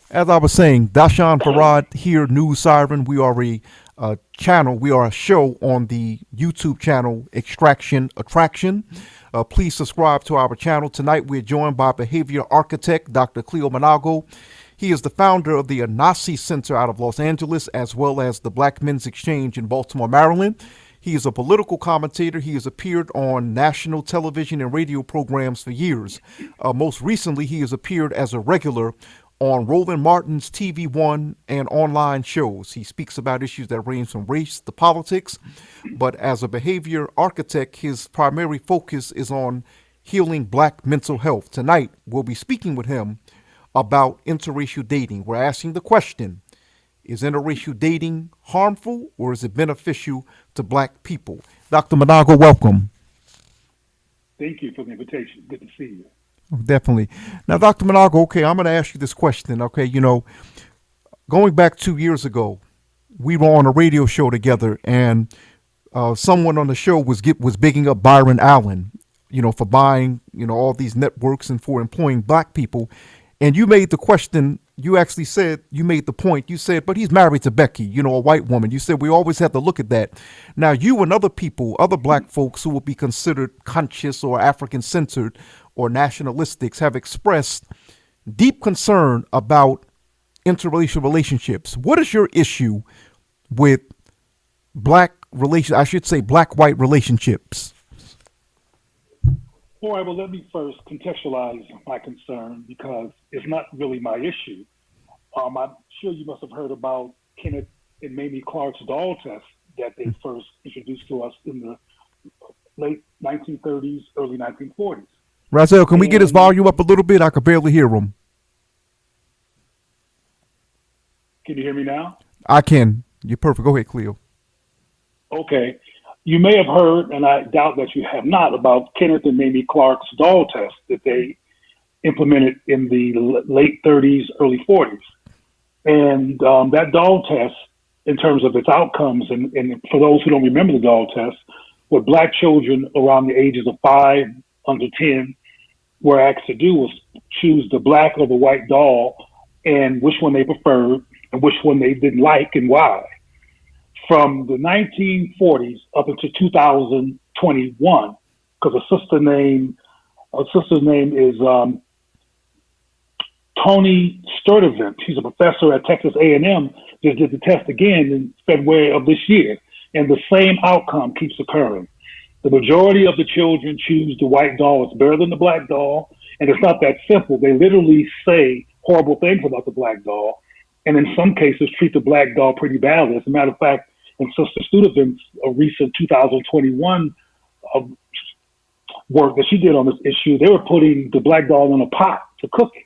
As I was saying, Doshon Farad here, News Siren. We are a channel, we are a show on the YouTube channel Extraction Attraction. Please subscribe to our channel. Tonight we're joined by behavior architect Dr. Cleo Manago. He is the founder of the Anasi Center out of Los Angeles, as well as the Black Men's Exchange in Baltimore, Maryland. He is a political commentator. He has appeared on national television and radio programs for years. Most recently, he has appeared as a regular on Roland Martin's TV One and online shows. He speaks about issues that range from race to politics, but as a behavior architect, his primary focus is on healing Black mental health. Tonight, we'll be speaking with him about interracial dating. We're asking the question, is interracial dating harmful or is it beneficial to Black people? Dr. Manago, welcome. Thank you for the invitation. Good to see you. Definitely. Now, Dr. Manago, okay, I'm going to ask you this question. Okay, going back 2 years ago, we were on a radio show together, and someone on the show was bigging up Byron Allen, for buying, all these networks and for employing Black people. And you made the question, you actually said, you made the point, you said, but he's married to Becky, a white woman. You said we always have to look at that. Now, you and other people, other Black folks who would be considered conscious or African-centered or nationalistics have expressed deep concern about interracial relationships. What is your issue with Black Black-white relationships? All right, well, let me first contextualize my concern because it's not really my issue. I'm sure you must have heard about Kenneth and Mamie Clark's doll test that they first introduced to us in the late 1930s, early 1940s. Razel, can we get his volume up a little bit? I could barely hear him. Can you hear me now? I can. You're perfect. Go ahead, Cleo. Okay. You may have heard, and I doubt that you have not, about Kenneth and Mamie Clark's doll test that they implemented in the late 30s, early 40s. And that doll test, in terms of its outcomes, and for those who don't remember the doll test, what Black children around the ages of 5 under 10 were asked to do was choose the Black or the white doll and which one they preferred and which one they didn't like and why. From the 1940s up until 2021, because a sister's name is Tony Sturdivant. She's a professor at Texas A&M. Just did the test again in February of this year, and the same outcome keeps occurring. The majority of the children choose the white doll. It's better than the Black doll, and it's not that simple. They literally say horrible things about the Black doll, and in some cases treat the Black doll pretty badly. As a matter of fact, in Sister Studevant's recent 2021 work that she did on this issue, they were putting the Black doll in a pot to cook it,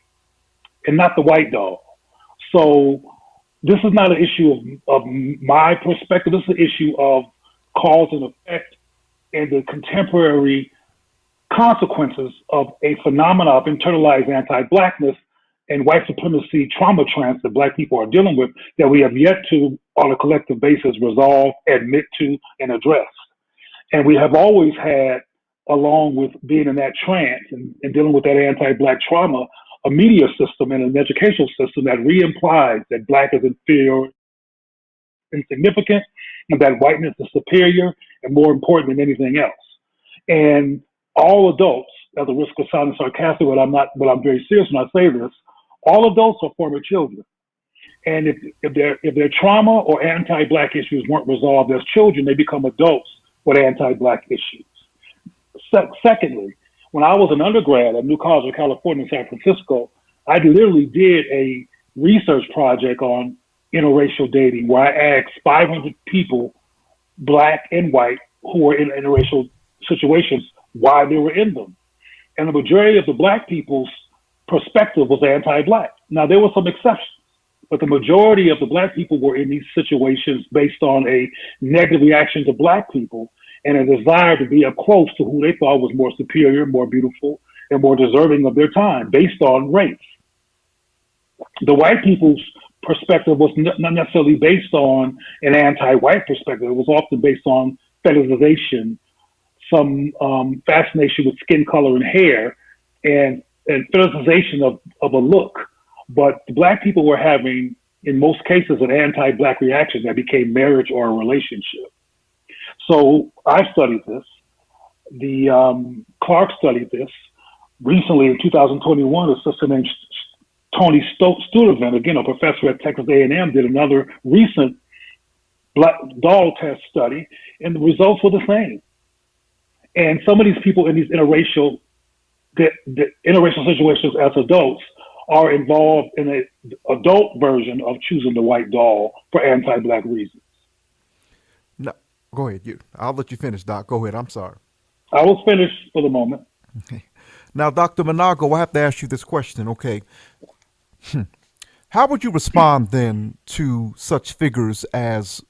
and not the white doll. So this is not an issue of my perspective. This is an issue of cause and effect and the contemporary consequences of a phenomena of internalized anti-Blackness and white supremacy trauma trends that Black people are dealing with that we have yet to, on a collective basis, resolve, admit to, and address. And we have always had, along with being in that trance and dealing with that anti-Black trauma, a media system and an educational system that re-implies that Black is inferior, insignificant, and that whiteness is superior and more important than anything else. And all adults, at the risk of sounding sarcastic, but I'm very serious when I say this, all adults are former children. And if their trauma or anti-Black issues weren't resolved as children, they become adults with anti-Black issues. Secondly, when I was an undergrad at New College of California in San Francisco, I literally did a research project on interracial dating where I asked 500 people, Black and white, who were in interracial situations, why they were in them. And the majority of the Black people's perspective was anti-Black. Now, there were some exceptions, but the majority of the Black people were in these situations based on a negative reaction to Black people and a desire to be up close to who they thought was more superior, more beautiful, and more deserving of their time based on race. The white people's perspective was not necessarily based on an anti-white perspective. It was often based on fetishization, some fascination with skin color and hair, and fetishization of a look. But the black people were having, in most cases, an anti-black reaction that became marriage or a relationship. So I studied this. The Clark studied this. Recently, in 2021, a sister named Tony Studevant, again, a professor at Texas A&M, did another recent black doll test study, and the results were the same. And some of these people in these interracial situations as adults are involved in an adult version of choosing the white doll for anti-black reasons. No, go ahead. I'll let you finish, Doc. Go ahead. I'm sorry. I was finished for the moment. Okay. Now, Dr. Manago, I have to ask you this question, okay? How would you respond then to such figures as,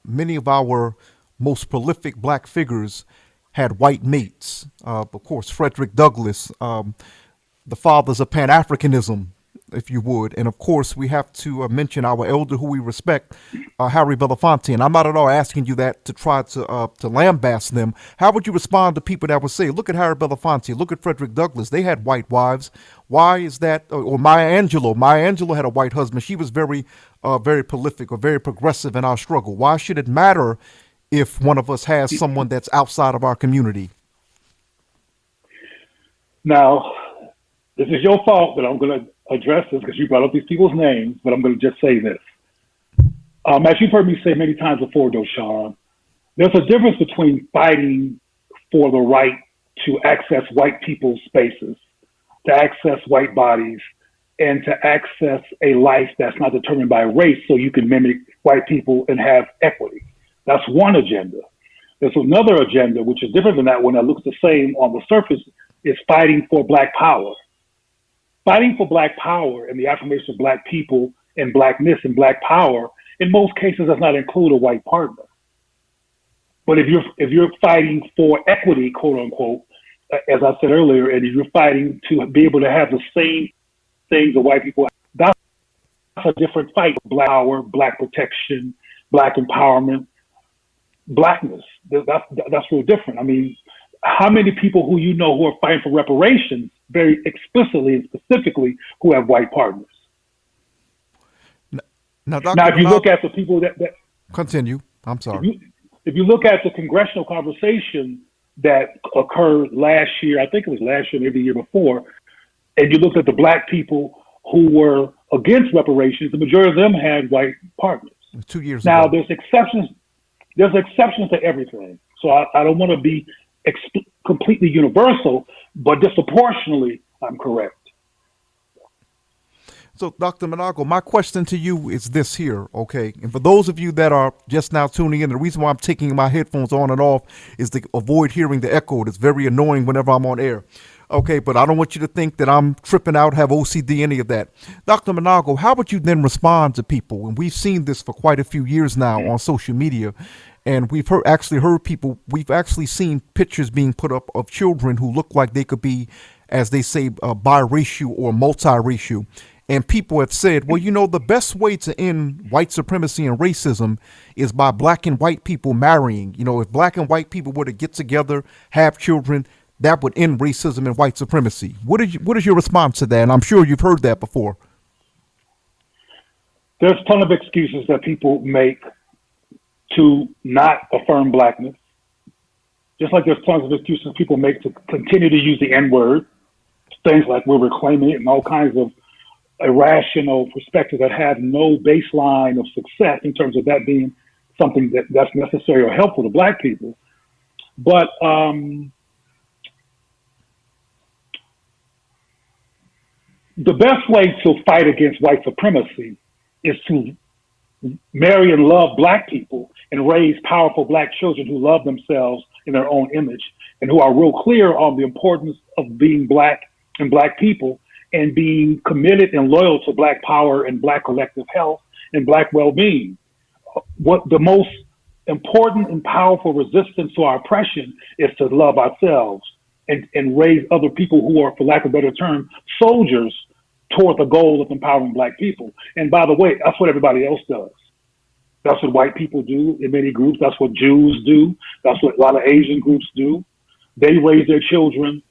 many of our most prolific black figures had white mates? Of course, Frederick Douglass, the fathers of Pan-Africanism, if you would. And of course, we have to mention our elder who we respect, Harry Belafonte. And I'm not at all asking you that to try to lambaste them. How would you respond to people that would say, look at Harry Belafonte, look at Frederick Douglass, they had white wives. Why is that? Or Maya Angelou had a white husband. She was very prolific or very progressive in our struggle. Why should it matter if one of us has someone that's outside of our community? Now, this is your fault that I'm going to address this because you brought up these people's names, but I'm going to just say this. As you've heard me say many times before, Doshon, there's a difference between fighting for the right to access white people's spaces, to access white bodies, and to access a life that's not determined by race so you can mimic white people and have equity. That's one agenda. There's another agenda, which is different than that one that looks the same on the surface, is fighting for black power. Fighting for black power and the affirmation of black people and blackness and black power, in most cases, does not include a white partner. But if you're fighting for equity, quote unquote, as I said earlier, and if you're fighting to be able to have the same things that white people have, that's a different fight. Black power, black protection, black empowerment, blackness. That's real different. I mean, how many people who you know who are fighting for reparations very explicitly and specifically who have white partners? Now, if you look at the people that continue, I'm sorry. If you look at the congressional conversation that occurred last year, I think it was last year, maybe the year before, and you looked at the black people who were against reparations, the majority of them had white partners. 2 years now, ago. there's exceptions to everything. So I don't want to be completely universal, but disproportionately, I'm correct. So, Dr. Manago, my question to you is this here, okay? And for those of you that are just now tuning in, the reason why I'm taking my headphones on and off is to avoid hearing the echo. It's very annoying whenever I'm on air. Okay, but I don't want you to think that I'm tripping out, have OCD, any of that. Dr. Manago, how would you then respond to people? And we've seen this for quite a few years now on social media. And we've actually seen pictures being put up of children who look like they could be, as they say, biracial or multiracial. And people have said, well, the best way to end white supremacy and racism is by black and white people marrying. If black and white people were to get together, have children, that would end racism and white supremacy. What is your response to that? And I'm sure you've heard that before. There's a ton of excuses that people make to not affirm blackness. Just like there's tons of excuses people make to continue to use the N-word, things like we're reclaiming it and all kinds of irrational perspectives that have no baseline of success in terms of that being something that's necessary or helpful to black people. But the best way to fight against white supremacy is to marry and love black people and raise powerful black children who love themselves in their own image and who are real clear on the importance of being black and black people and being committed and loyal to black power and black collective health and black well-being. What the most important and powerful resistance to our oppression is to love ourselves and raise other people who are, for lack of a better term, soldiers toward the goal of empowering black people. And by the way, that's what everybody else does. That's what white people do in many groups. That's what Jews do. That's what a lot of Asian groups do. They raise their children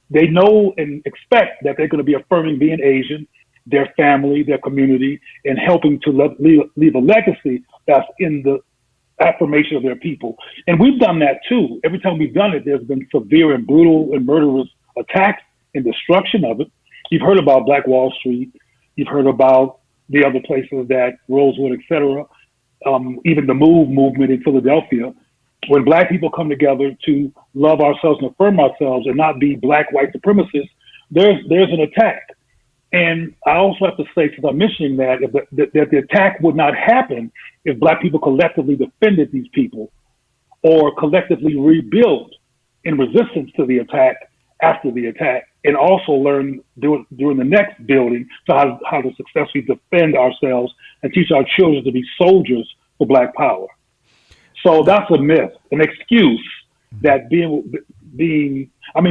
they know and expect that they're going to be affirming being Asian their family, their community, and helping to leave a legacy that's in the affirmation of their people. And we've done that too. Every time we've done it, there's been severe and brutal and murderous attacks and destruction of it. You've heard about Black Wall Street. You've heard about the other places that Rosewood, et cetera. Even the MOVE movement in Philadelphia. When Black people come together to love ourselves and affirm ourselves and not be Black white supremacists, there's an attack. And I also have to say, since I'm mentioning that, that the attack would not happen if Black people collectively defended these people or collectively rebuilt in resistance to the attack after the attack, and also learn during the next building to how to successfully defend ourselves and teach our children to be soldiers for Black power. So that's a myth, an excuse that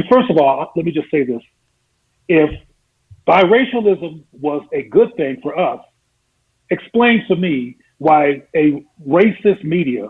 first of all, let me just say this. If biracialism was a good thing for us, explain to me why a racist media,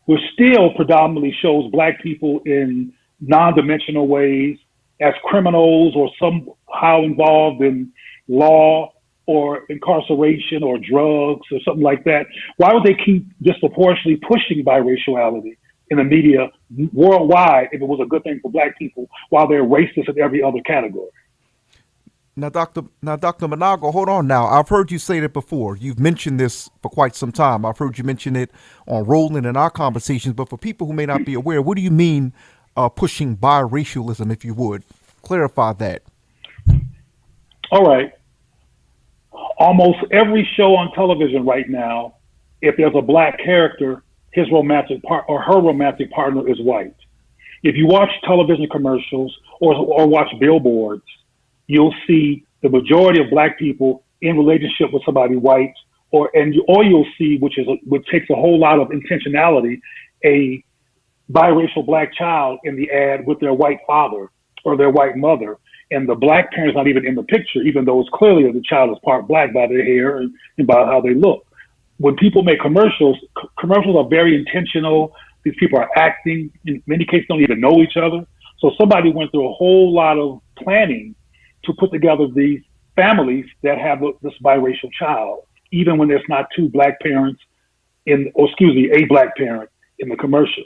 which still predominantly shows Black people in non-dimensional ways as criminals or somehow involved in law or incarceration or drugs or something like that, why would they keep disproportionately pushing biraciality in the media worldwide if it was a good thing for Black people while they're racist in every other category? Now, Dr. Manago, hold on now. I've heard you say that before. You've mentioned this for quite some time. I've heard you mention it on Roland in our conversations, but for people who may not be aware, what do you mean pushing biracialism, if you would? Clarify that. All right. Almost every show on television right now, if there's a Black character, his romantic part or her romantic partner is white. If you watch television commercials or watch billboards, you'll see the majority of Black people in relationship with somebody white, or you'll see, which takes a whole lot of intentionality, a biracial Black child in the ad with their white father or their white mother, and the Black parent's not even in the picture, even though it's clearly that the child is part Black by their hair and by how they look. When people make commercials are very intentional. These people are acting. In many cases, don't even know each other. So somebody went through a whole lot of planning to put together these families that have this biracial child, even when there's not two Black parents a Black parent in the commercial.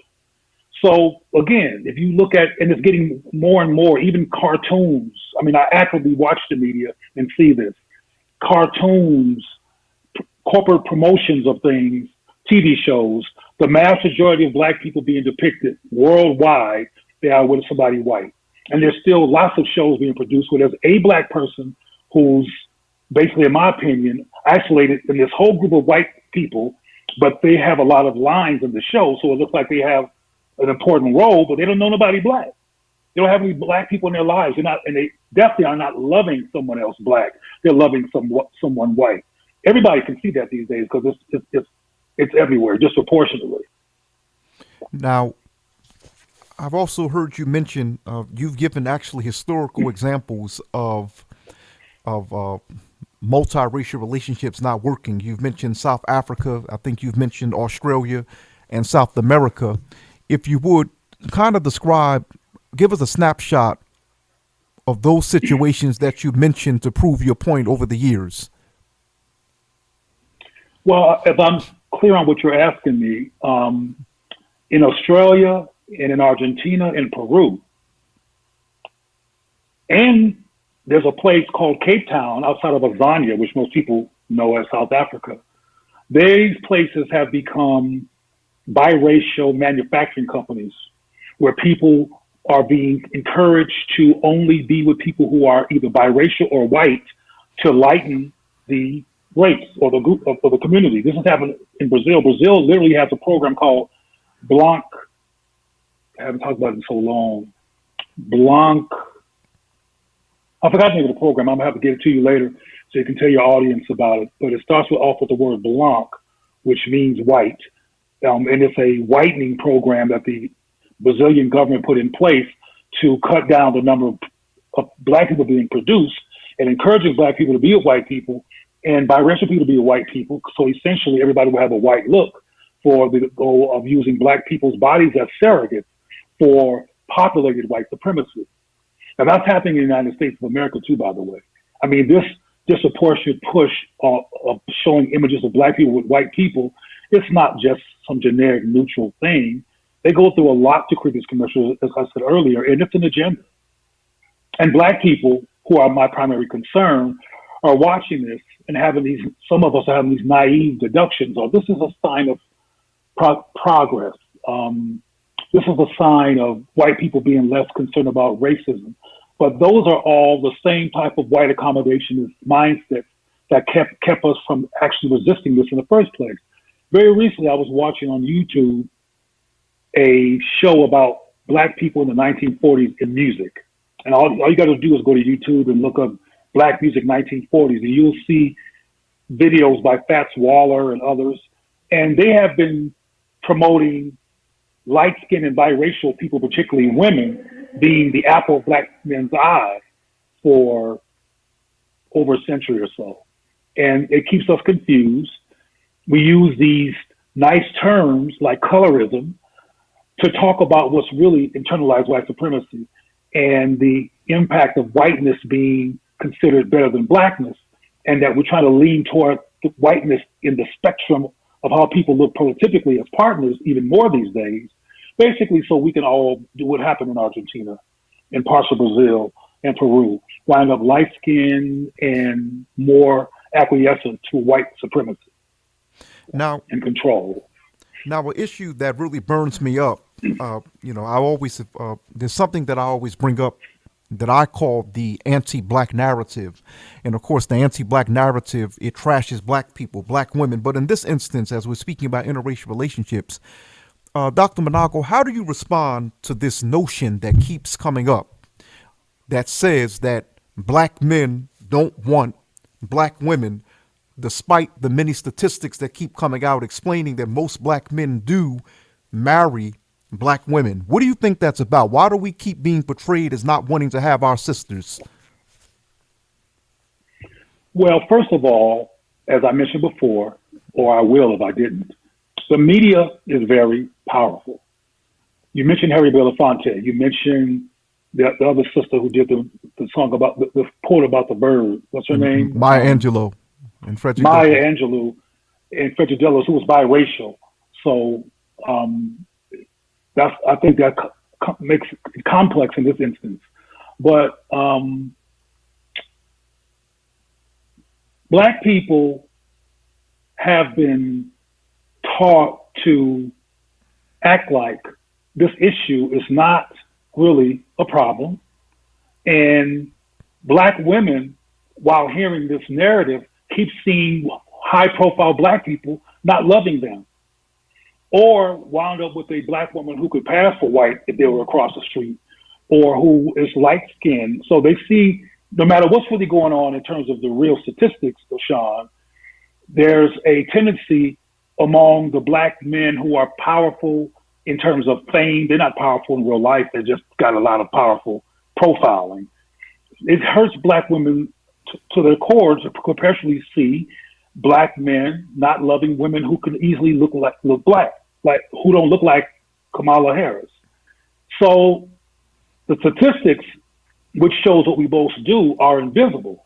So again, if you look at, and it's getting more and more, even cartoons. I mean, I actively watch the media and see this. Cartoons, corporate promotions of things, TV shows, the mass majority of Black people being depicted worldwide, they are with somebody white. And there's still lots of shows being produced where there's a Black person who's basically, in my opinion, isolated in this whole group of white people, but they have a lot of lines in the show, so it looks like they have an important role, but they don't know nobody Black. They don't have any Black people in their lives. And they definitely are not loving someone else Black. They're loving someone white. Everybody can see that these days because it's everywhere, disproportionately. Now, I've also heard you mention, you've given actually historical examples of multiracial relationships not working. You've mentioned South Africa. I think you've mentioned Australia and South America. If you would kind of give us a snapshot of those situations that you mentioned to prove your point over the years. Well, if I'm clear on what you're asking me, in Australia and in Argentina and Peru, and there's a place called Cape Town outside of Azania, which most people know as South Africa. These places have become biracial manufacturing companies where people are being encouraged to only be with people who are either biracial or white to lighten the race or the group of the community. This has happened in Brazil. Brazil literally has a program called Blk. I haven't talked about it in so long. Blk. I forgot the name of the program. I'm gonna have to get it to you later so you can tell your audience about it. But it starts off with the word Blk, which means white. And it's a whitening program that the Brazilian government put in place to cut down the number of Black people being produced and encouraging Black people to be with white people and biracial people to be with white people. So essentially everybody will have a white look for the goal of using Black people's bodies as surrogates for populated white supremacy. Now that's happening in the United States of America too, by the way. I mean, this disproportionate push of showing images of black people with white people, it's not just some generic neutral thing. They go through a lot to create these commercials, as I said earlier, and it's an agenda. And black people, who are my primary concern, are watching this and having these, some of us are having these naive deductions, or this is a sign of progress. This is a sign of white people being less concerned about racism. But those are all the same type of white accommodationist mindsets that kept us from actually resisting this in the first place. Very recently, I was watching on YouTube a show about black people in the 1940s in music. And all you got to do is go to YouTube and look up black music 1940s, and you'll see videos by Fats Waller and others. And they have been promoting light-skinned and biracial people, particularly women, being the apple of black men's eye for over a century or so. And it keeps us confused. We use these nice terms like colorism to talk about what's really internalized white supremacy and the impact of whiteness being considered better than blackness, and that we're trying to lean toward whiteness in the spectrum of how people look prototypically as partners even more these days, basically so we can all do what happened in Argentina, in parts of Brazil and Peru, wind up light-skinned and more acquiescent to white supremacy now and control. Now, an issue that really burns me up, I always, there's something that I always bring up that I call the anti-black narrative. And of course, the anti-black narrative, it trashes black people, black women. But in this instance, as we're speaking about interracial relationships, Dr. Manago, how do you respond to this notion that keeps coming up that says that black men don't want black women, despite the many statistics that keep coming out explaining that most black men do marry black women? What do you think that's about? Why do we keep being portrayed as not wanting to have our sisters? Well, first of all, as I mentioned before, or I will if I didn't, the media is very powerful. You mentioned Harry Belafonte. You mentioned the other sister who did the song about the quote about the bird. What's her name? Maya Angelou and Frederick. Maya Angelou and Frederick Delos, who was biracial. So I think that makes it complex in this instance. But black people have been taught to act like this issue is not really a problem. And black women, while hearing this narrative, keep seeing high-profile black people not loving them, or wound up with a black woman who could pass for white if they were across the street, or who is light-skinned. So they see, no matter what's really going on in terms of the real statistics, Doshon, there's a tendency among the black men who are powerful in terms of fame. They're not powerful in real life. They just got a lot of powerful profiling. It hurts black women to their core to perpetually see black men not loving women who can easily look black, like who don't look like Kamala Harriss. So the statistics, which shows what we both do, are invisible.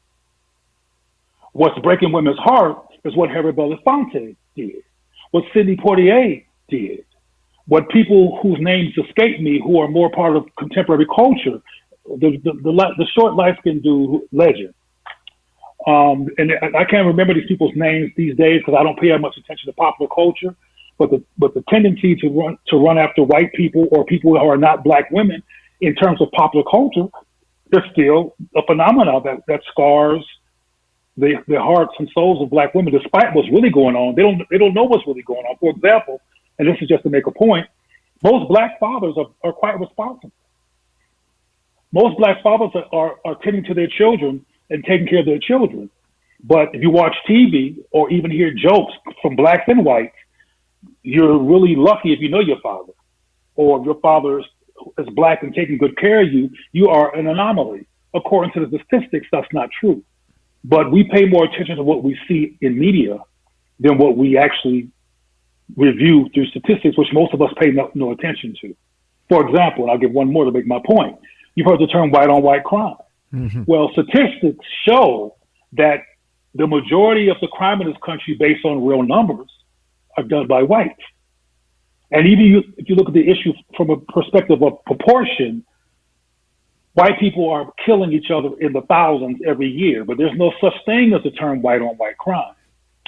What's breaking women's heart is what Harry Belafonte did, what Sidney Poitier did, what people whose names escape me, who are more part of contemporary culture, the short light-skinned dude, Legend. And I can't remember these people's names these days because I don't pay that much attention to popular culture. But the tendency to run after white people or people who are not black women in terms of popular culture, there's still a phenomenon that scars the hearts and souls of black women, despite what's really going on. They don't know what's really going on. For example, and this is just to make a point, most black fathers are quite responsible. Most black fathers are tending to their children and taking care of their children. But if you watch TV or even hear jokes from blacks and whites, you're really lucky if you know your father, or if your father is black and taking good care of you, you are an anomaly. According to the statistics, that's not true. But we pay more attention to what we see in media than what we actually review through statistics, which most of us pay no attention to. For example, and I'll give one more to make my point. You've heard the term white on white crime. Mm-hmm. Well, statistics show that the majority of the crime in this country, based on real numbers, are done by whites. And even if you look at the issue from a perspective of proportion, white people are killing each other in the thousands every year, but there's no such thing as the term white on white crime.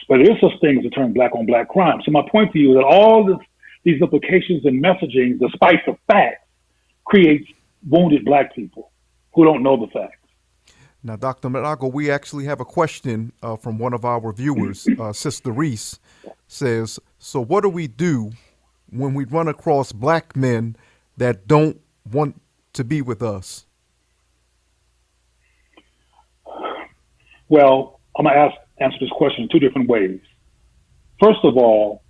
But there is such thing as the term black on black crime. So my point to you is that all these implications and messaging, despite the facts, creates wounded black people who don't know the facts. Now, Dr. Manago, we actually have a question from one of our viewers. Sister Reese says, so what do we do when we run across black men that don't want to be with us? Well, I'm going to answer this question in two different ways. First of all,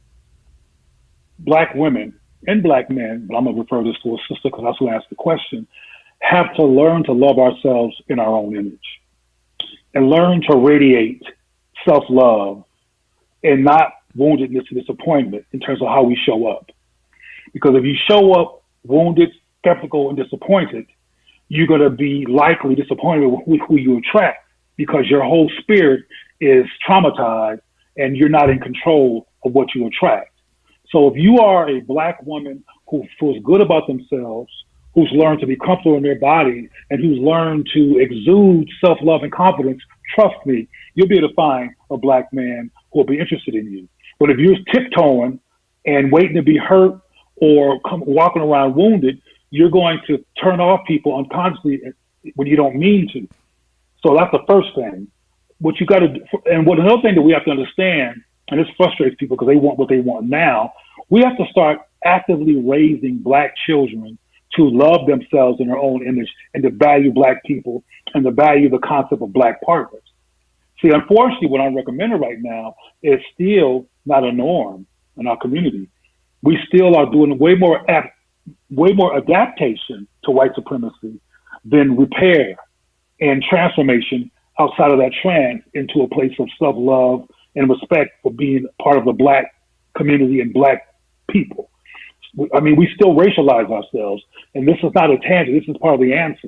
black women and black men, but I'm going to refer this to a sister because that's who asked the question, have to learn to love ourselves in our own image and learn to radiate self-love and not woundedness and disappointment in terms of how we show up. Because if you show up wounded, skeptical, and disappointed, you're going to be likely disappointed with who you attract because your whole spirit is traumatized and you're not in control of what you attract. So if you are a black woman who feels good about themselves, who's learned to be comfortable in their body, and who's learned to exude self-love and confidence, trust me, you'll be able to find a black man who will be interested in you. But if you're tiptoeing and waiting to be hurt or walking around wounded, you're going to turn off people unconsciously when you don't mean to. So that's the first thing. What you got to do, and another thing that we have to understand, and this frustrates people because they want what they want now, we have to start actively raising black children to love themselves in their own image and to value black people and to value the concept of black partners. See, unfortunately, what I'm recommending right now is still not a norm in our community. We still are doing way more adaptation to white supremacy than repair and transformation outside of that trance into a place of self-love and respect for being part of the black community and black people. I mean, we still racialize ourselves, and this is not a tangent. This is part of the answer.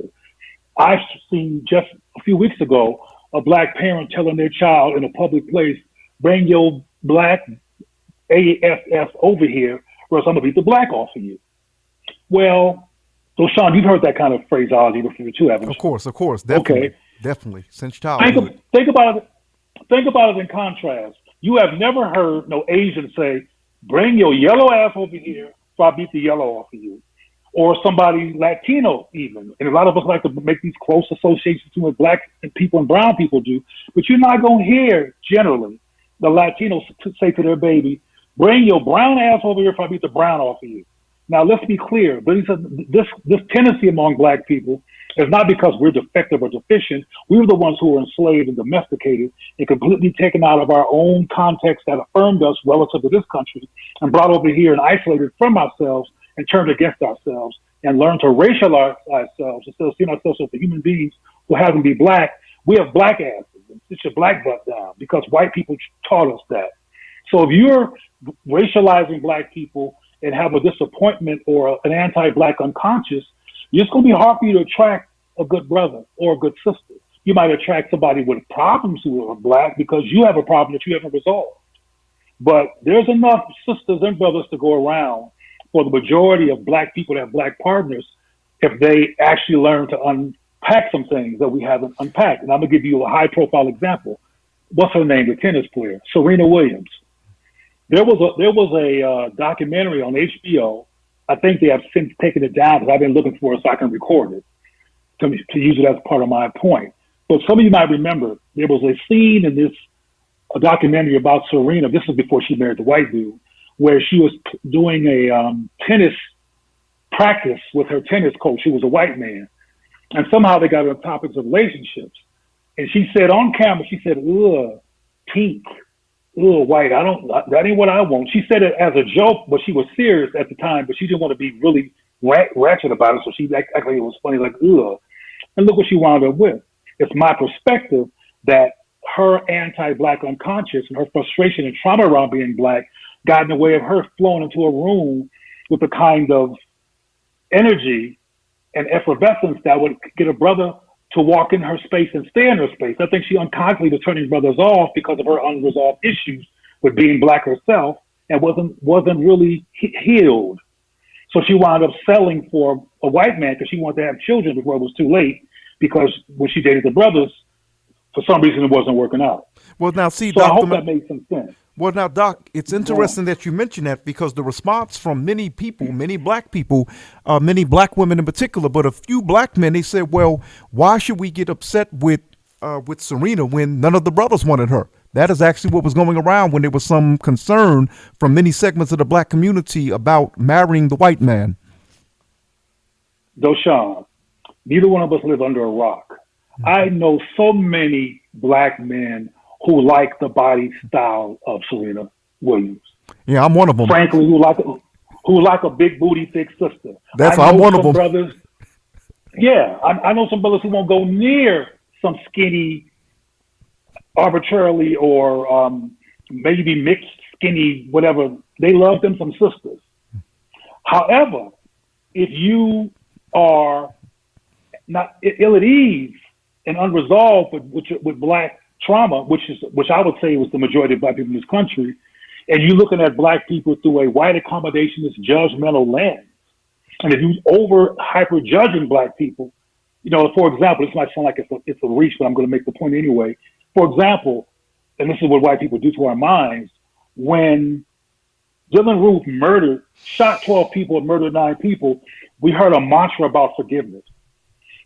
I've seen just a few weeks ago a black parent telling their child in a public place, bring your black AFF over here, or else I'm going to beat the black off of you. Well, so Sean, you've heard that kind of phraseology before too, haven't you? Of course. Definitely. Okay. Definitely. Since childhood. Think about it in contrast. You have never heard no Asian say, bring your yellow ass over here so I beat the yellow off of you. Or somebody Latino even. And a lot of us like to make these close associations between black people and brown people do. But you're not going to hear, generally, the Latinos say to their baby, bring your brown ass over here if I beat the brown off of you. Now, let's be clear. This tendency among black people is not because we're defective or deficient. We were the ones who were enslaved and domesticated and completely taken out of our own context that affirmed us relative to this country and brought over here and isolated from ourselves and turned against ourselves and learned to racialize ourselves instead of seeing ourselves as the human beings who happen to be black. We have black asses. Sit your black butt down because white people taught us that. So if you're racializing black people and have a disappointment or an anti-black unconscious, it's going to be hard for you to attract a good brother or a good sister. You might attract somebody with problems who are black because you have a problem that you haven't resolved. But there's enough sisters and brothers to go around for the majority of black people that have black partners if they actually learn to unpack some things that we haven't unpacked. And I'm going to give you a high-profile example. What's her name, the tennis player? Serena Williams. There was a documentary on HBO. I think they have since taken it down because I've been looking for it so I can record it to use it as part of my point. But some of you might remember there was a scene in a documentary about Serena. This is before she married the white dude, where she was doing a tennis practice with her tennis coach, who was a white man. And somehow they got on topics of relationships. And she said on camera, she said, ugh, pink. Ugh, white, that ain't what I want. She said it as a joke, but she was serious at the time, but she didn't want to be really ratchet about it, so she acted like it was funny, like, ugh. And look what she wound up with. It's my perspective that her anti-black unconscious and her frustration and trauma around being black got in the way of her flowing into a room with the kind of energy and effervescence that would get a brother to walk in her space and stay in her space. I think she unconsciously was turning brothers off because of her unresolved issues with being Black herself and wasn't really healed. So she wound up settling for a white man because she wanted to have children before it was too late, because when she dated the brothers, for some reason it wasn't working out. Well, now see, so I hope that made some sense. Well, now, Doc, it's interesting that you mention that, because the response from many people, many Black people, many Black women in particular, but a few Black men, they said, well, why should we get upset with Serena when none of the brothers wanted her? That is actually what was going around when there was some concern from many segments of the Black community about marrying the white man. Doshon, neither one of us live under a rock. I know so many Black men who like the body style of Serena Williams. Yeah, I'm one of them. Frankly, who like a big booty, thick sister. I'm one of them. Brothers, yeah, I know some brothers who won't go near some skinny, arbitrarily or maybe mixed skinny, whatever. They love them some sisters. However, if you are not ill at ease and unresolved with Black trauma, which I would say was the majority of Black people in this country, and you're looking at Black people through a white accommodationist judgmental lens, and if you hyper judging Black people, for example, this might sound like it's a reach, but I'm going to make the point anyway. For example, and this is what white people do to our minds, when Dylann Roof shot 12 people and murdered 9 people, we heard a mantra about forgiveness.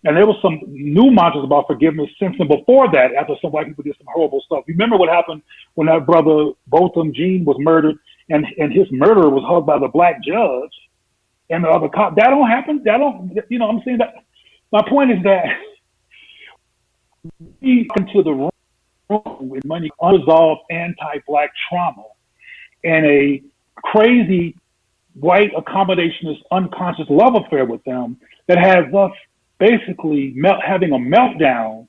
And there was some new mantras about forgiveness since and before that, after some white people did some horrible stuff. Remember what happened when that brother Botham Jean was murdered, and his murderer was hugged by the Black judge and the other cop. That don't happen. I'm saying that. My point is that we come to the room with money, unresolved anti-Black trauma, and a crazy white accommodationist unconscious love affair with them that has us basically having a meltdown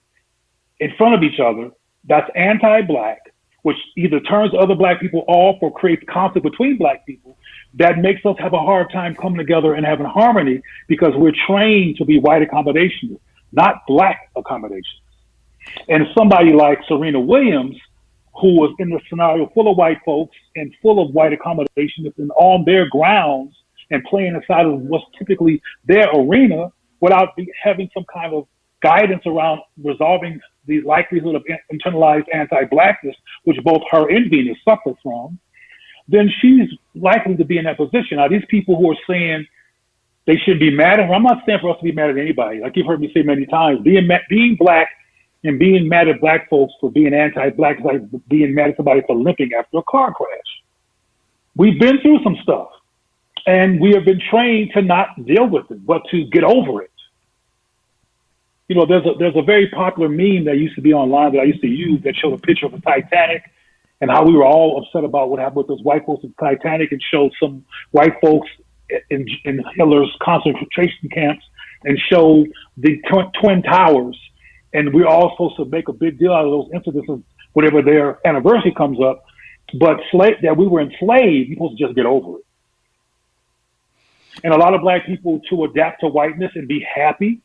in front of each other that's anti-Black, which either turns other Black people off or creates conflict between Black people, that makes us have a hard time coming together and having harmony, because we're trained to be white accommodations, not Black accommodations. And somebody like Serena Williams, who was in the scenario full of white folks and full of white accommodations and on their grounds and playing inside of what's typically their arena, without having some kind of guidance around resolving the likelihood of internalized anti-Blackness, which both her and Venus suffer from, then she's likely to be in that position. Now, these people who are saying they should be mad at her, I'm not saying for us to be mad at anybody. Like you've heard me say many times, being Black and being mad at Black folks for being anti-Black is like being mad at somebody for limping after a car crash. We've been through some stuff, and we have been trained to not deal with it, but to get over it. There's a very popular meme that used to be online that I used to use that showed a picture of the Titanic and how we were all upset about what happened with those white folks in the Titanic, and showed some white folks in Hitler's concentration camps and showed the Twin Towers. And we're all supposed to make a big deal out of those incidents whenever their anniversary comes up. But that we were enslaved, you're supposed to just get over it. And a lot of Black people, to adapt to whiteness and be happy,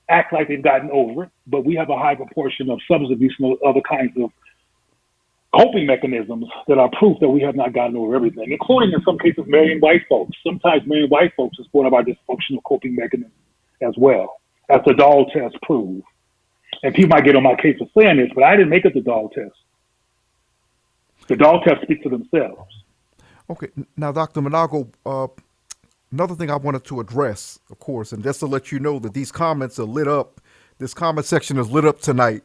act like they've gotten over it. But we have a high proportion of substance abuse and other kinds of coping mechanisms that are proof that we have not gotten over everything, including in some cases marrying white folks. Sometimes marrying white folks is one of our dysfunctional coping mechanisms as well, as the doll test proves. And people might get on my case for saying this, but I didn't make it the doll test. The doll test speaks for themselves. Okay, now, Dr. Manago, another thing I wanted to address, of course, and just to let you know that these comments are lit up. This comment section is lit up tonight.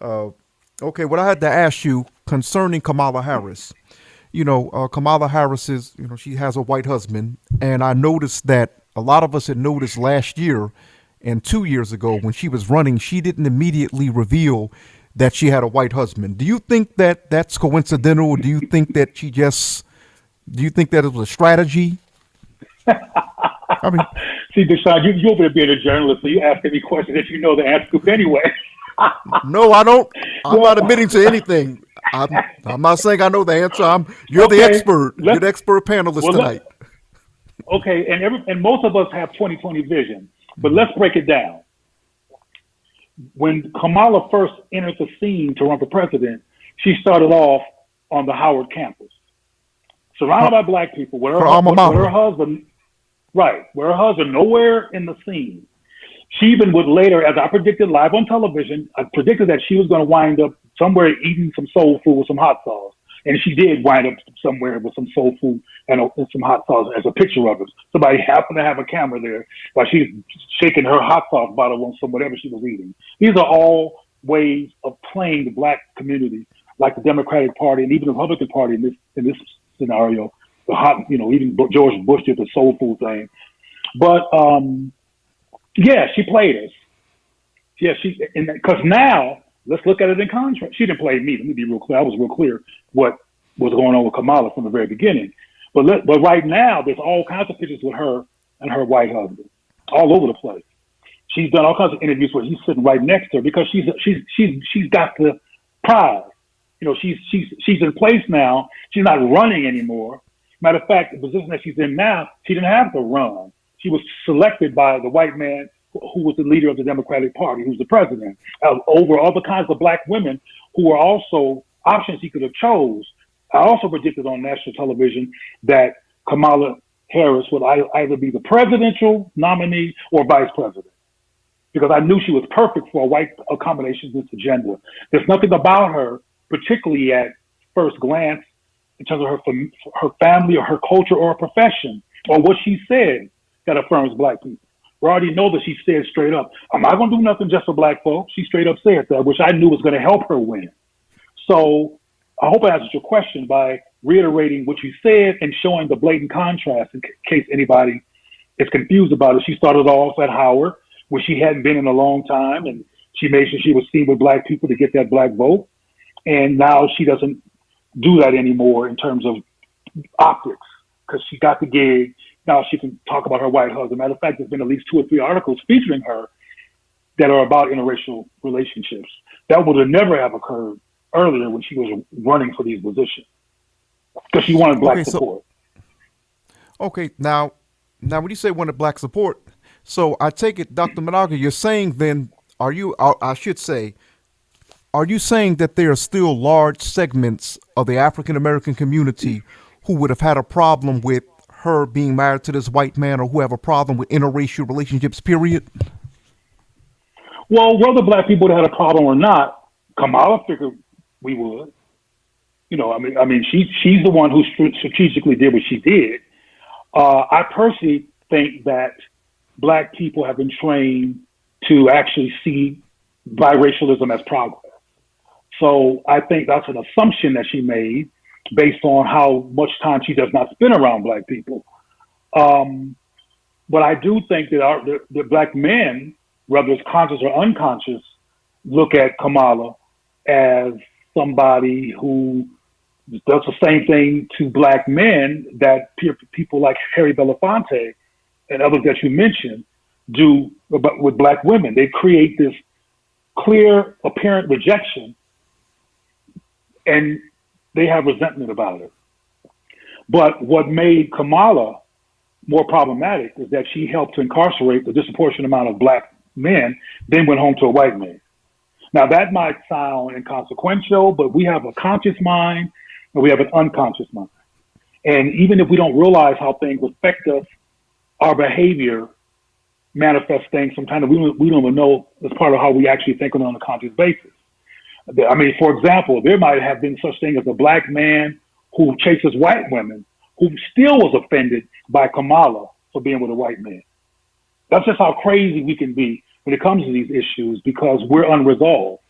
Okay, what I had to ask you concerning Kamala Harriss. Kamala Harriss is, she has a white husband, and I noticed that a lot of us had noticed last year and 2 years ago when she was running, she didn't immediately reveal that she had a white husband. Do you think that that's coincidental, or do you think that it was a strategy? I mean, see, Doshon, you over there being a journalist, so you ask any question that you know the answer to anyway. No, I don't. I'm not admitting to anything. I'm not saying I know the answer. You're the expert. You're the expert panelist tonight. Okay, and most of us have 20/20 vision, but let's break it down. when Kamala first entered the scene to run for president, she started off on the Howard campus, surrounded by black people, with her alma mater. with her husband, right, with her husband nowhere in the scene. She even would later, as I predicted live on television, I predicted that she was going to wind up somewhere eating some soul food with some hot sauce. And she did wind up somewhere with some soul food and some hot sauce as a picture of it. Somebody happened to have a camera there while she's shaking her hot sauce bottle on some whatever she was eating. These are all ways of playing the black community, like the Democratic Party and even the Republican Party in this scenario. The hot, even George Bush did the soul food thing. But yeah, she played us. Yeah, because now let's look at it in contrast. She didn't play me. Let me be real clear. I was real clear what was going on with Kamala from the very beginning. But right now, there's all kinds of pictures with her and her white husband all over the place. She's done all kinds of interviews where he's sitting right next to her because she's got the pride. She's in place now. She's not running anymore. Matter of fact, the position that she's in now, she didn't have to run. She was selected by the white man who was the leader of the Democratic Party, who's the president, over other kinds of black women who were also options he could have chose. I also predicted on national television that Kamala Harris would either be the presidential nominee or vice president, because I knew she was perfect for a white accommodationist agenda. There's nothing about her, particularly at first glance, in terms of her family or her culture or her profession or what she said, that affirms black people. We already know that she said straight up, I'm not going to do nothing just for black folks. She straight up said that, which I knew was going to help her win. So I hope I answered your question by reiterating what you said and showing the blatant contrast in case anybody is confused about it. She started off at Howard, where she hadn't been in a long time, and she made sure she was seen with black people to get that black vote. And now she doesn't do that anymore in terms of optics, because she got the gig. Now she can talk about her white husband. Matter of fact, there's been at least 2 or 3 articles featuring her that are about interracial relationships. That would have never have occurred earlier when she was running for these positions, because she wanted black support. Okay, now when you say wanted black support, so I take it, Dr. Manago, you're saying then, are you saying that there are still large segments of the African American community who would have had a problem with her being married to this white man, or who have a problem with interracial relationships, period? Well, whether black people had a problem or not, Kamala figured we would. I mean, she's the one who strategically did what she did. I personally think that black people have been trained to actually see biracialism as progress. So I think that's an assumption that she made based on how much time she does not spend around black people. But I do think that the black men, whether it's conscious or unconscious, look at Kamala as somebody who does the same thing to black men that people like Harry Belafonte and others that you mentioned do with black women. They create this clear, apparent rejection, and they have resentment about it. But what made Kamala more problematic is that she helped to incarcerate the disproportionate amount of black men, then went home to a white man. Now that might sound inconsequential, but we have a conscious mind and we have an unconscious mind. And even if we don't realize how things affect us, our behavior manifests things sometimes we don't even know as part of how we actually think on an unconscious basis. I mean, for example, there might have been such thing as a black man who chases white women who still was offended by Kamala for being with a white man. That's just how crazy we can be when it comes to these issues, because we're unresolved.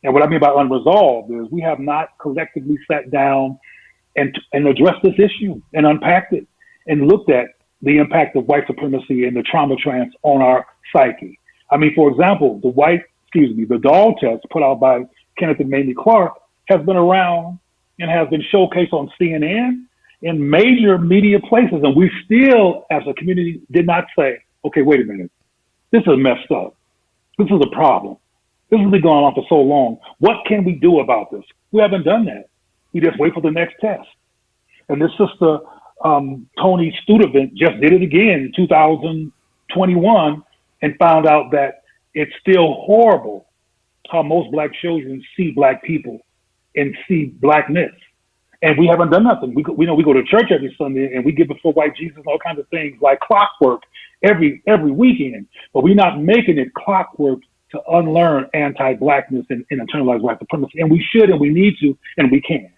And what I mean by unresolved is we have not collectively sat down and addressed this issue and unpacked it and looked at the impact of white supremacy and the trauma trance on our psyche. I mean, for example, the doll test put out by Kenneth and Mamie Clark has been around and has been showcased on CNN in major media places. And we still, as a community, did not say, okay, wait a minute, this is messed up. This is a problem. This has been going on for so long. What can we do about this? We haven't done that. We just wait for the next test. And this sister, Tony Studevant, just did it again in 2021 and found out that it's still horrible how most black children see black people and see blackness. And we haven't done nothing. We know we go to church every Sunday and we give before white Jesus and all kinds of things like clockwork every weekend. But we're not making it clockwork to unlearn anti-blackness and internalize white supremacy. And we should, and we need to, and we can.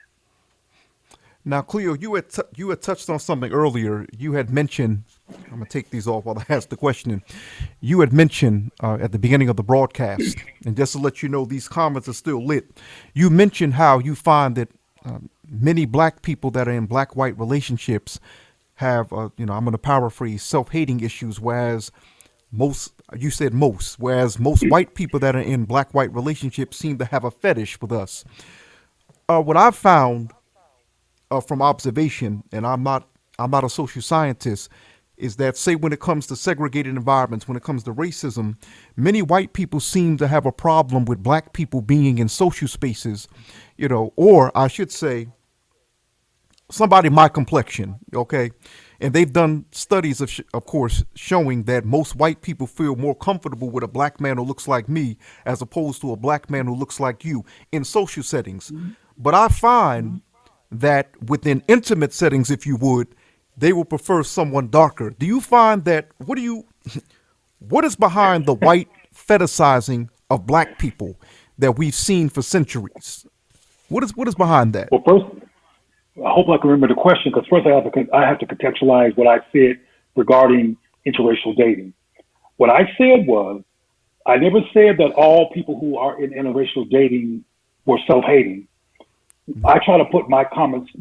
Now, Cleo, you had touched on something earlier. You had mentioned, I'm gonna take these off while I ask the question. You had mentioned at the beginning of the broadcast, and just to let you know, these comments are still lit. You mentioned how you find that many black people that are in black-white relationships have, I'm going to paraphrase, self-hating issues, whereas most white people that are in black-white relationships seem to have a fetish with us. What I've found from observation, and I'm not a social scientist, is that, say, when it comes to segregated environments, when it comes to racism, many white people seem to have a problem with black people being in social spaces, or I should say, somebody my complexion, okay? And they've done studies, of course, showing that most white people feel more comfortable with a black man who looks like me as opposed to a black man who looks like you in social settings. Mm-hmm. But I find that within intimate settings, if you would, they will prefer someone darker. Do you find that, what is behind the white fetishizing of black people that we've seen for centuries? What is behind that? Well, first, I hope I can remember the question, because first I have to contextualize what I said regarding interracial dating. What I said was, I never said that all people who are in interracial dating were self-hating. I try to put my comments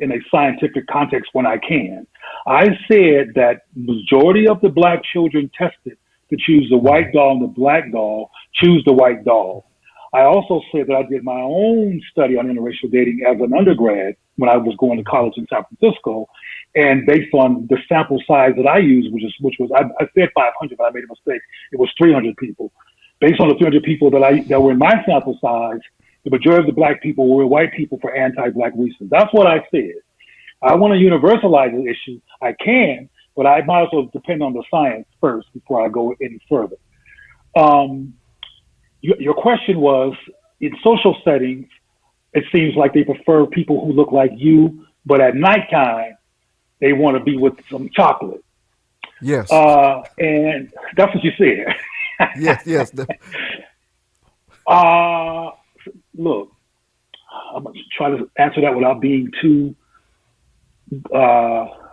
in a scientific context when I can. I said that majority of the black children tested to choose the white doll and the black doll choose the white doll. I also said that I did my own study on interracial dating as an undergrad when I was going to college in San Francisco, and based on the sample size that I used, which was I said 500, but I made a mistake. It was 300 people. Based on the 300 people that were in my sample size, the majority of the black people were white people for anti-black reasons. That's what I said. I want to universalize the issue. I can, but I might as well depend on the science first before I go any further. Your question was, in social settings, it seems like they prefer people who look like you, but at nighttime, they want to be with some chocolate. Yes. And that's what you said. Yes. Look, I'm going to try to answer that without being too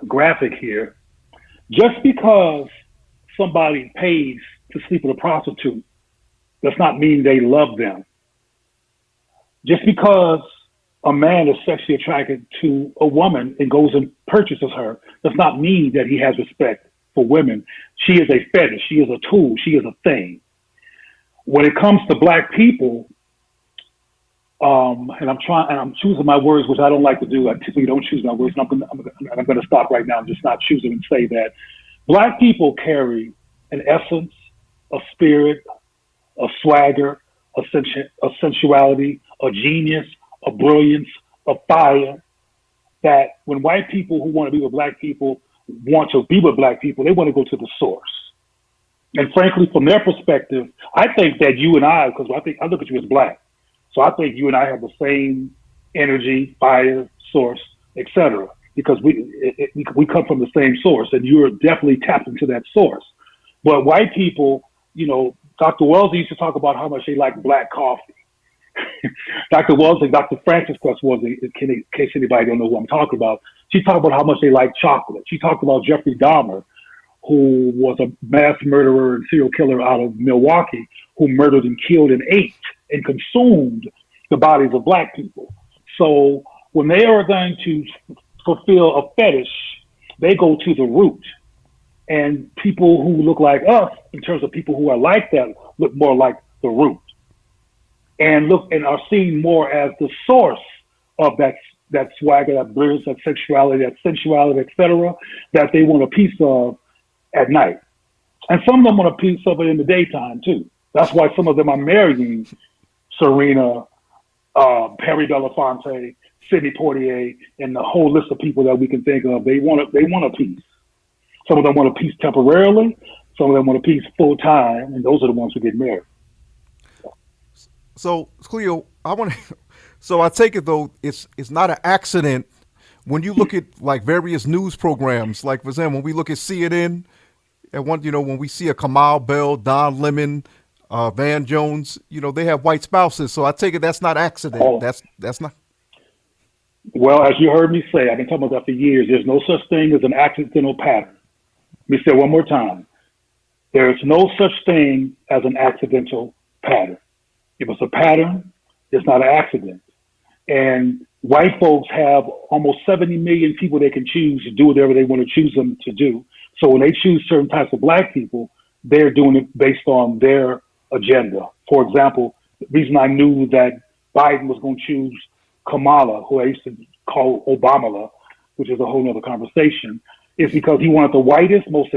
graphic here. Just because somebody pays to sleep with a prostitute does not mean they love them. Just because a man is sexually attracted to a woman and goes and purchases her does not mean that he has respect for women. She is a fetish. She is a tool. She is a thing. When it comes to black people, and I'm choosing my words, which I don't like to do. I typically don't choose my words, and I'm going to stop right now and just not choose them and say that black people carry an essence, a spirit, a swagger, a sensuality, a genius, a brilliance, a fire, that when white people who want to be with black people want to be with black people, they want to go to the source. And frankly, from their perspective, I think that you and I, because I look at you as black, so I think you and I have the same energy, fire, source, etc. Because we come from the same source, and you're definitely tapped into that source. But white people, Dr. Wellesley used to talk about how much they like black coffee. Dr. Wellesley, Dr. Frances Cress Wellesley, in case anybody don't know who I'm talking about, she talked about how much they like chocolate. She talked about Jeffrey Dahmer, who was a mass murderer and serial killer out of Milwaukee, who murdered and killed and ate and consumed the bodies of black people. So when they are going to fulfill a fetish, they go to the root. And people who look like us, in terms of people who are like that, look more like the root, and are seen more as the source of that swagger, that brilliance, that sexuality, that sensuality, etc., that they want a piece of at night. And some of them want a piece of it in the daytime too. That's why some of them are marrying Serena, Perry Belafonte, Sidney Poitier, and the whole list of people that we can think of. They want a piece. Some of them want a piece temporarily. Some of them want a piece full time, and those are the ones who get married. So Cleo, I want to. So I take it though, it's not an accident when you look at like various news programs. Like for example, when we look at CNN, and when we see a Kamal Bell, Don Lemon, Van Jones, they have white spouses. So I take it that's not accident. Oh, That's not. well, as you heard me say, I've been talking about that for years. There's no such thing as an accidental pattern. Let me say it one more time. There is no such thing as an accidental pattern. If it's a pattern, it's not an accident. And white folks have almost 70 million people they can choose to do whatever they want to choose them to do. So when they choose certain types of black people, they're doing it based on their agenda. For example, the reason I knew that Biden was going to choose Kamala, who I used to call Obama, which is a whole other conversation, is because he wanted the whitest, most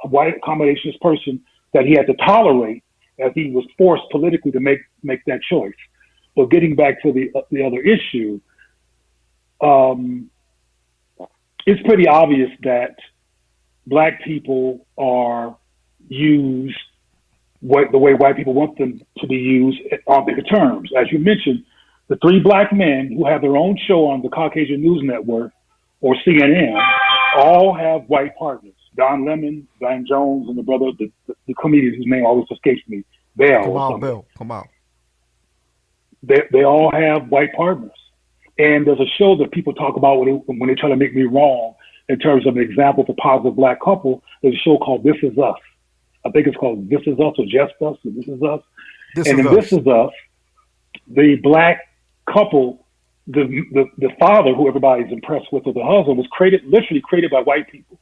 white accommodationist person that he had to tolerate as he was forced politically to make that choice. But getting back to the other issue, it's pretty obvious that black people are used the way white people want them to be used on their terms. As you mentioned, the three black men who have their own show on the Caucasian News Network or CNN all have white partners. Don Lemon, Van Jones, and the brother, the comedian whose name always escapes me, Bell. Come out. They all have white partners. And there's a show that people talk about when they try to make me wrong in terms of an example for positive black couple. There's a show called This Is Us. I think it's called This Is Us or Just Us or This Is Us. This Is Us, the black couple, the father who everybody's impressed with, or the husband, was literally created by white people.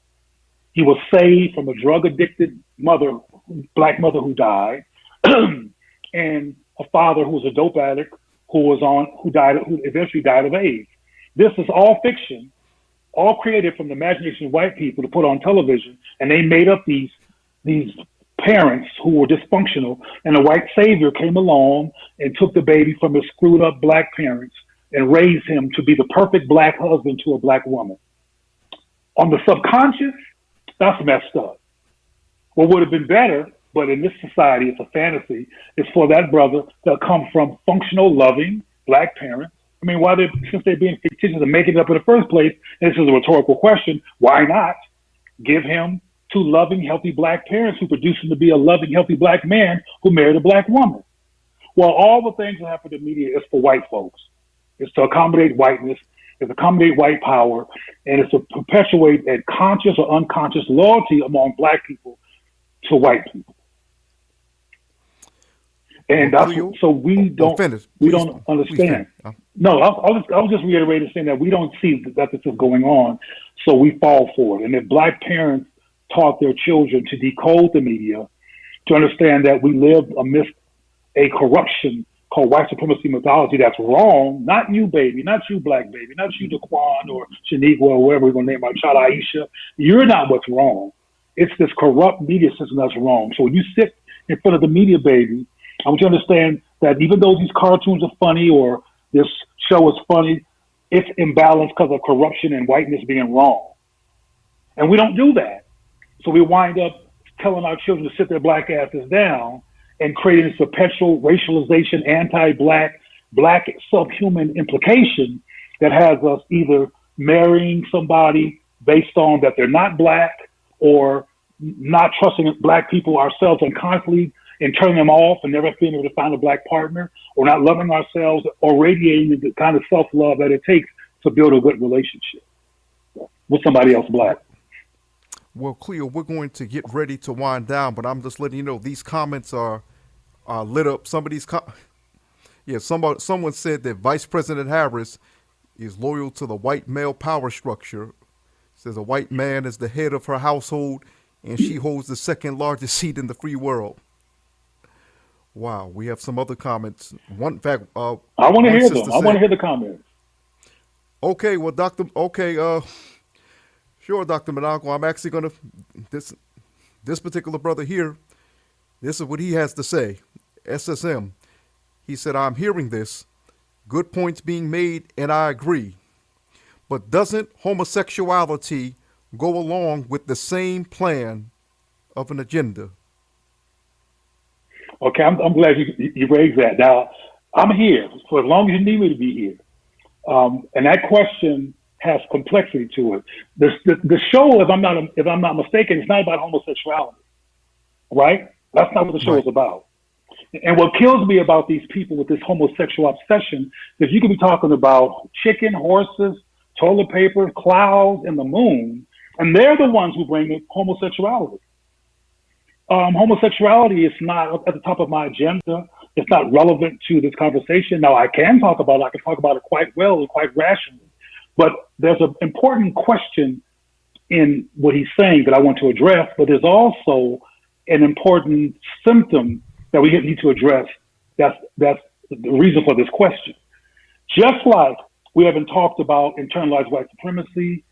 He was saved from a drug-addicted black mother who died, and a father who was a dope addict who eventually died of AIDS. This is all fiction, all created from the imagination of white people to put on television, and they made up these parents who were dysfunctional, and a white savior came along and took the baby from his screwed up black parents and raised him to be the perfect black husband to a black woman. On the subconscious, that's messed up. What would have been better, but in this society, it's a fantasy, is for that brother to come from functional, loving black parents. I mean, since they're being fictitious and making it up in the first place, and this is a rhetorical question, why not give him two loving, healthy black parents who produce him to be a loving, healthy black man who married a black woman? Well, all the things that happen in the media is for white folks. It's to accommodate whiteness, it's to accommodate white power, and it's to perpetuate a conscious or unconscious loyalty among black people to white people. And so we don't understand. No, I'll just reiterate saying that we don't see that this is going on, so we fall for it. And if black parents taught their children to decode the media, to understand that we live amidst a corruption called white supremacy mythology that's wrong, not you, baby, not you, black baby, not you, Daquan or Shaniqua or whatever we're going to name our child, Aisha. You're not what's wrong. It's this corrupt media system that's wrong. So when you sit in front of the media, baby, I want you to understand that even though these cartoons are funny or this show is funny, it's imbalanced because of corruption and whiteness being wrong. And we don't do that. So we wind up telling our children to sit their black asses down and creating this perpetual racialization, anti-black, black subhuman implication that has us either marrying somebody based on that they're not black, or not trusting black people ourselves and constantly and turning them off and never being able to find a black partner, or not loving ourselves or radiating the kind of self-love that it takes to build a good relationship with somebody else black. Well, Cleo, we're going to get ready to wind down, but I'm just letting you know these comments are lit up. Some of these, someone said that Vice President Harris is loyal to the white male power structure. Says a white man is the head of her household, and she holds the second largest seat in the free world. Wow, we have some other comments. One fact, I want to hear them. I want to hear the comments. Okay, well, sure, Dr. Manago. I'm actually gonna this particular brother here. This is what he has to say. SSM. He said, "I'm hearing this. Good points being made, and I agree. But doesn't homosexuality go along with the same plan of an agenda?" Okay, I'm glad you raised that. Now, I'm here for as long as you need me to be here. And that question has complexity to it. The show, if I'm not mistaken, it's not about homosexuality, right? That's not what the show Right. is about. And what kills me about these people with this homosexual obsession is you could be talking about chicken, horses, toilet paper, clouds, and the moon, and they're the ones who bring in homosexuality. Homosexuality is not at the top of my agenda. It's not relevant to this conversation. Now, I can talk about it quite well and quite rationally, but there's an important question in what he's saying that I want to address, but there's also an important symptom that we need to address. That's the reason for this question. Just like we haven't talked about internalized white supremacy,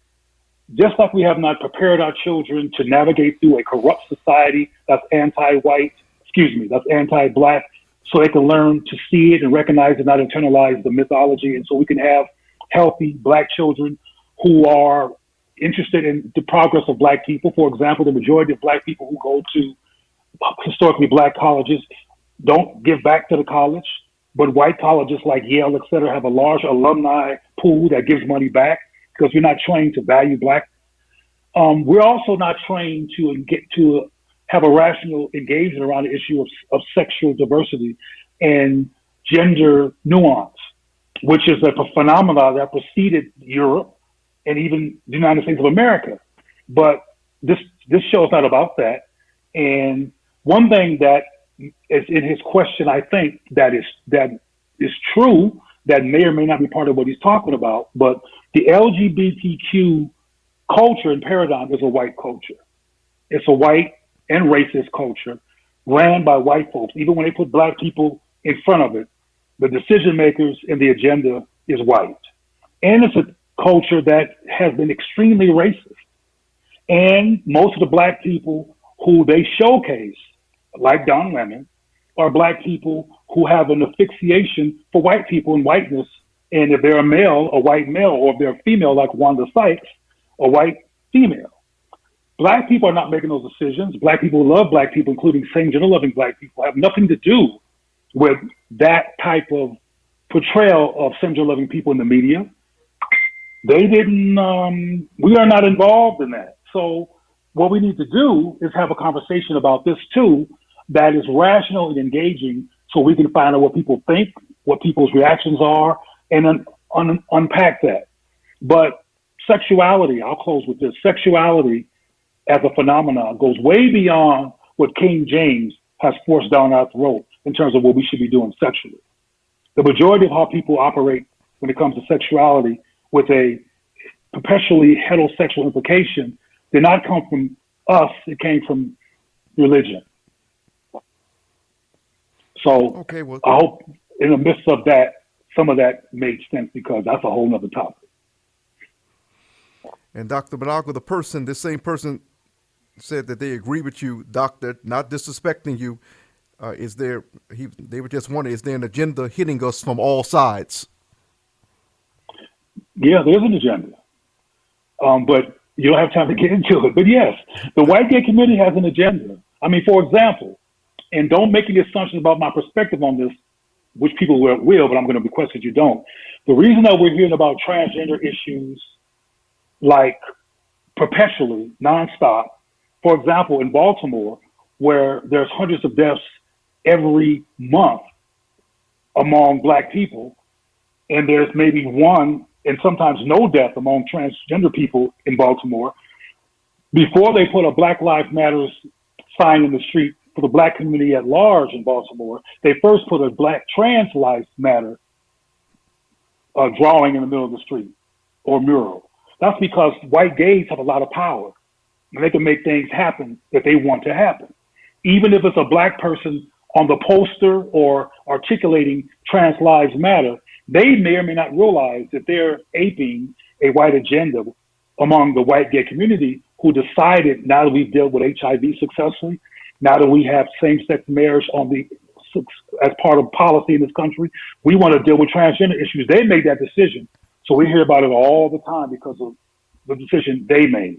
just like we have not prepared our children to navigate through a corrupt society that's that's anti-black, so they can learn to see it and recognize and not internalize the mythology, and so we can have healthy black children who are interested in the progress of black people. For example, the majority of black people who go to historically black colleges don't give back to the college, but white colleges like Yale, et cetera, have a large alumni pool that gives money back because we're not trained to value black. We're also not trained to have a rational engagement around the issue of sexual diversity and gender nuance, which is a phenomenon that preceded Europe and even the United States of America. But this show is not about that. And one thing that is in his question, I think that is true, that may or may not be part of what he's talking about, but the LGBTQ culture and paradigm is a white culture. It's a white and racist culture ran by white folks. Even when they put black people in front of it, the decision makers in the agenda is white. And it's a culture that has been extremely racist. And most of the black people who they showcase, like Don Lemon, are black people who have an asphyxiation for white people and whiteness. And if they're a male, a white male, or if they're a female like Wanda Sykes, a white female. Black people are not making those decisions. Black people love black people, including same-gender loving black people, have nothing to do with that type of portrayal of same-gender loving people in the media. They didn't, we are not involved in that. So what we need to do is have a conversation about this too, that is rational and engaging, so we can find out what people think, what people's reactions are, and then unpack that. But sexuality, I'll close with this, sexuality as a phenomenon goes way beyond what King James has forced down our throat in terms of what we should be doing sexually. The majority of how people operate when it comes to sexuality with a perpetually heterosexual implication did not come from us, it came from religion. So Okay, well, I hope in the midst of that, some of that made sense, because that's a whole nother topic. and Dr. Manago, this same person said that they agree with you, doctor, not disrespecting you. They were just wondering, is there an agenda hitting us from all sides? Yeah, there's an agenda. But you don't have time to get into it. But yes, the white gay community has an agenda. I mean, for example, and don't make any assumptions about my perspective on this, which people will, but I'm going to request that you don't. The reason that we're hearing about transgender issues like perpetually, nonstop, for example, in Baltimore, where there's hundreds of deaths every month among black people, and there's maybe one and sometimes no death among transgender people in Baltimore, before they put a Black Lives Matters sign in the street for the black community at large in Baltimore, they first put a Black Trans Lives Matter drawing in the middle of the street or mural. That's because white gays have a lot of power, and they can make things happen that they want to happen. Even if it's a black person on the poster or articulating Trans Lives Matter, they may or may not realize that they're aping a white agenda among the white gay community, who decided, now that we've dealt with HIV successfully, now that we have same-sex marriage as part of policy in this country, we want to deal with transgender issues. They made that decision. So we hear about it all the time because of the decision they made.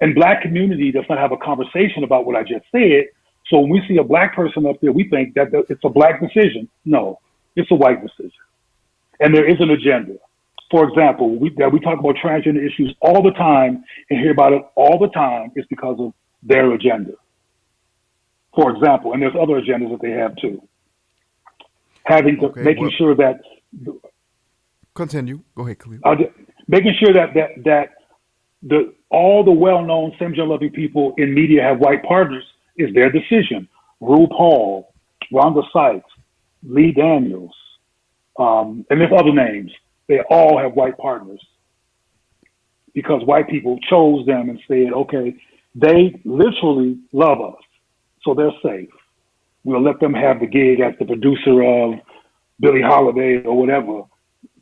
And black community does not have a conversation about what I just said. So when we see a black person up there, we think that it's a black decision. No, It's a white decision. And there is an agenda. For example, we talk about transgender issues all the time and hear about it all the time. It's because of their agenda. For example, and there's other agendas that they have too. Okay, Making well, sure that continue. Go ahead, Cleo. making sure that all the well-known same-gender loving people in media have white partners is their decision. RuPaul, Rhonda Sykes, Lee Daniels, and there's other names. They all have white partners because white people chose them and said, okay, they literally love us, so they're safe. We'll let them have the gig as the producer of Billie Holiday or whatever.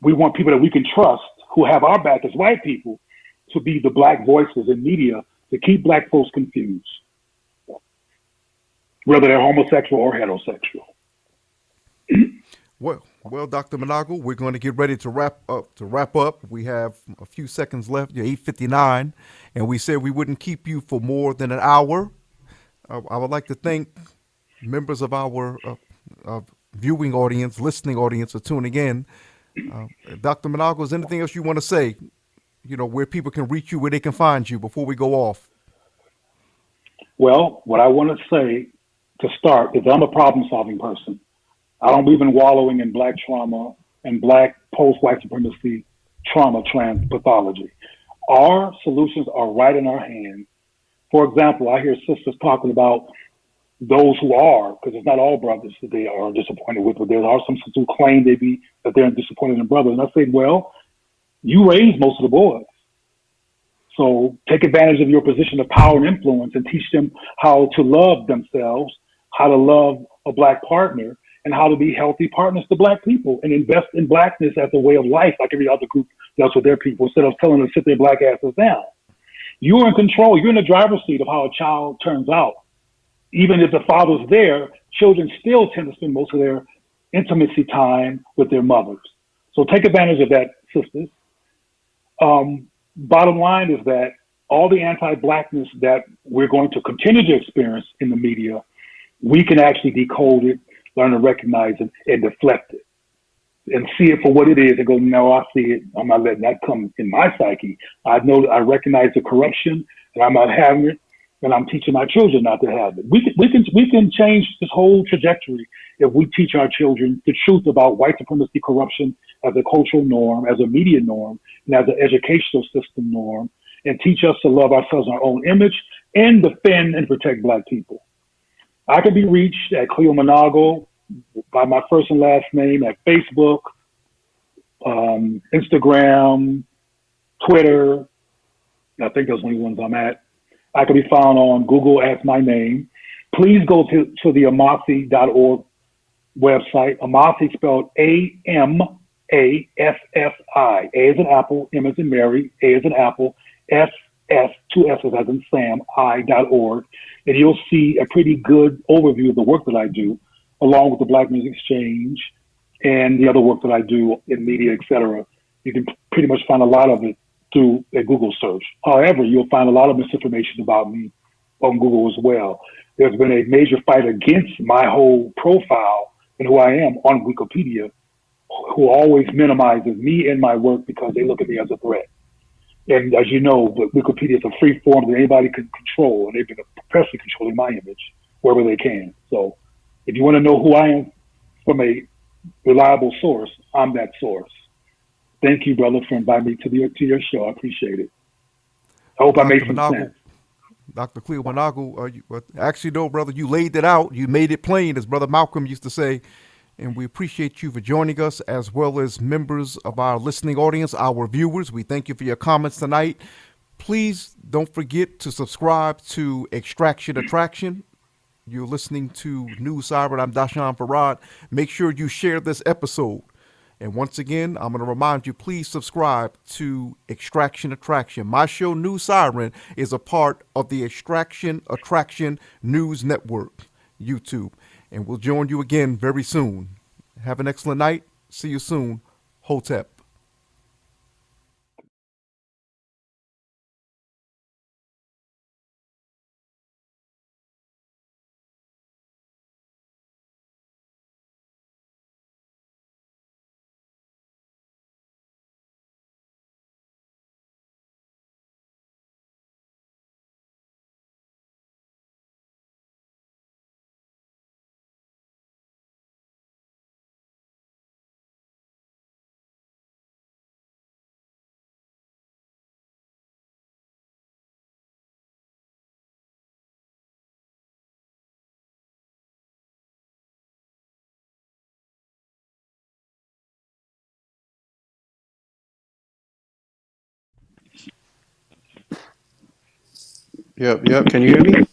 We want people that we can trust who have our back as white people to be the black voices in media to keep black folks confused, whether they're homosexual or heterosexual. Well, Dr. Manago, we're going to get ready to wrap up. We have a few seconds left. You're 8:59, and we said we wouldn't keep you for more than an hour. I would like to thank members of our viewing audience, listening audience for tuning in. Dr. Manago, is there anything else you want to say? Where people can reach you, where they can find you before we go off. Well, what I want to say to start is I'm a problem-solving person. I don't believe in wallowing in black trauma and black post-white supremacy trauma trans pathology. Our solutions are right in our hands. For example, I hear sisters talking about those who are, because it's not all brothers that they are disappointed with, but there are some sisters who claim that they're disappointed in brothers. And I say, well, you raised most of the boys. So take advantage of your position of power and influence and teach them how to love themselves, how to love a black partner, and how to be healthy partners to black people and invest in blackness as a way of life like every other group does with their people instead of telling them to sit their black asses down. You're in control. You're in the driver's seat of how a child turns out. Even if the father's there, children still tend to spend most of their intimacy time with their mothers. So take advantage of that, sisters. Bottom line is that all the anti-blackness that we're going to continue to experience in the media, we can actually decode it, learn to recognize it, and deflect it, and see it for what it is, and go, no, I see it. I'm not letting that come in my psyche. I know that I recognize the corruption, and I'm not having it, and I'm teaching my children not to have it. We can change this whole trajectory if we teach our children the truth about white supremacy corruption as a cultural norm, as a media norm, and as an educational system norm, and teach us to love ourselves in our own image and defend and protect black people. I can be reached at Cleo Manago by my first and last name at Facebook, Instagram, Twitter. I think those are the only ones I'm at. I can be found on Google as my name. Please go to the Amasi.org website. Amasi spelled Amaffi. A as in Apple, M as in Mary, A as in Apple, two S's as in Sam, I.org. And you'll see a pretty good overview of the work that I do, along with the Black Music Exchange and the other work that I do in media, etc. You can pretty much find a lot of it through a Google search. However, you'll find a lot of misinformation about me on Google as well. There's been a major fight against my whole profile and who I am on Wikipedia, who always minimizes me and my work because they look at me as a threat. And as you know, Wikipedia is a free form that anybody can control, and they've been oppressively controlling my image wherever they can. So if you want to know who I am from a reliable source, I'm that source. Thank you, brother, for inviting me to your show. I appreciate it. I hope I made some sense. Dr. Cleo Manago, actually, no, brother, you laid it out. You made it plain, as Brother Malcolm used to say. And we appreciate you for joining us, as well as members of our listening audience, our viewers. We thank you for your comments tonight. Please don't forget to subscribe to Extraction Attraction. You're listening to News Siren. I'm Doshon Farad. Make sure you share this episode. And once again, I'm going to remind you, please subscribe to Extraction Attraction. My show, News Siren, is a part of the Extraction Attraction News Network, YouTube. And we'll join you again very soon. Have an excellent night. See you soon. Hotep. Yep. Can you hear me?